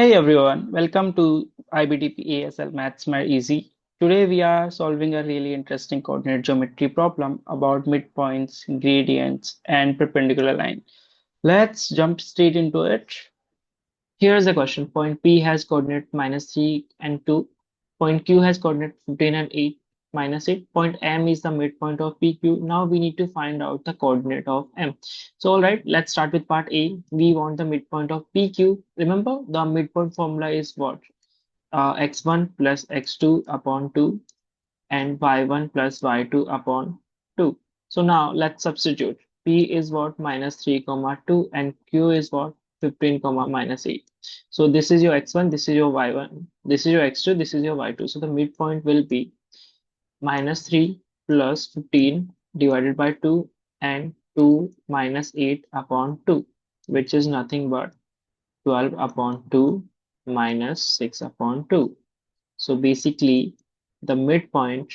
Hey everyone, welcome to IBDP ASL Maths Made Easy. Today we are solving a really interesting coordinate geometry problem about midpoints, gradients, and perpendicular line. Let's jump straight into it. Here's the question. Point P has coordinate -3 and 2. Point Q has coordinate 15 and 8, -8. Point M is the midpoint of PQ. Now we need to find out the coordinate of M. So all right, let's start with part A. We want the midpoint of PQ. Remember, the midpoint formula is what? X1 plus x2 upon 2 and y1 plus y2 upon 2. So now let's substitute. P is what? -3 comma 2 and Q is what? 15 comma -8. So this is your x1, this is your y1, this is your x2, this is your y2. So the midpoint will be -3 plus 15 divided by 2 and 2 minus 8 upon 2, which is nothing but 12 upon 2 minus 6 upon 2. So basically, the midpoint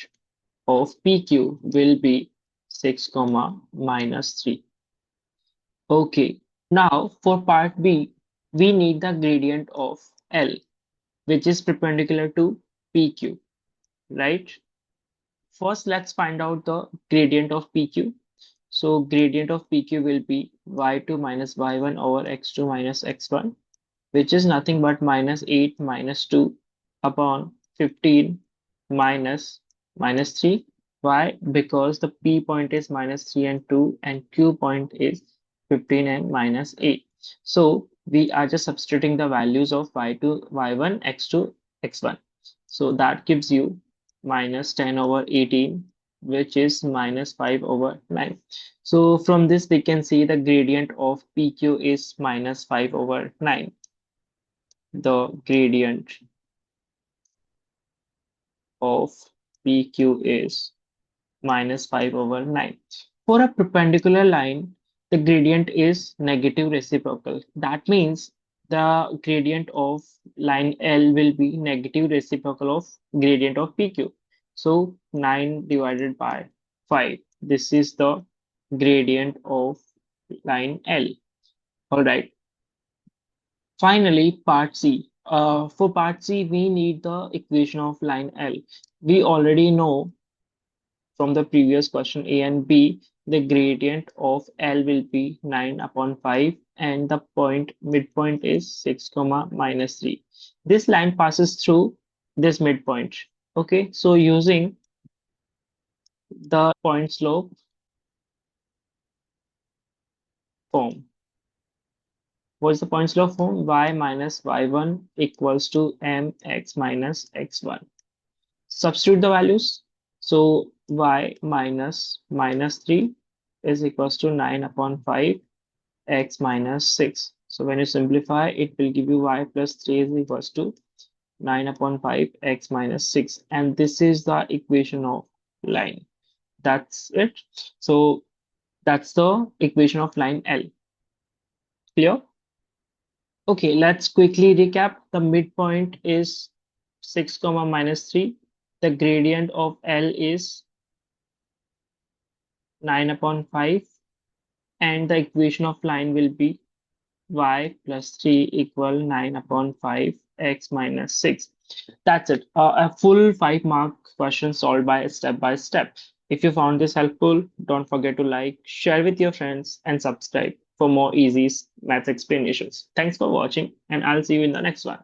of PQ will be 6 comma minus 3. Okay, now for part B, we need the gradient of L, which is perpendicular to PQ, right? First, let's find out the gradient of PQ. So gradient of PQ will be y2 minus y1 over x2 minus x1, which is nothing but -8 minus 2 upon 15 minus minus 3. Why? Because the P point is -3 and 2 and Q point is 15 and -8. So we are just substituting the values of y2, y1, x2, x1. So that gives you -10 over 18, which is -5 over 9. So from this we can see the gradient of PQ is -5 over 9. The gradient of PQ is -5 over 9. For a perpendicular line, the gradient is negative reciprocal. That means the gradient of line L will be negative reciprocal of gradient of PQ. So 9 divided by 5. This is the gradient of line L. All right. Finally, part C. For part C, we need the equation of line L. We already know from the previous question A and B, the gradient of L will be 9 upon 5 and the point midpoint is 6 comma minus 3. This line passes through this midpoint. Okay, so using the point slope form. What's the point slope form? Y minus y1 equals to mx minus x1. Substitute the values. So y minus -3 is equals to 9 upon 5 x minus 6. So when you simplify, it will give you y plus 3 is equals to 9 upon 5 x minus 6. And this is the equation of line. That's it. So that's the equation of line L. Clear? Okay, let's quickly recap. The midpoint is 6 comma minus 3. The gradient of L is 9 upon 5 and the equation of line will be y plus 3 equal 9 upon 5 x minus 6. That's it. A full 5-mark question solved by step by step. If you found this helpful, don't forget to like, share with your friends, and subscribe for more easy math explanations. Thanks for watching, and I'll see you in the next one.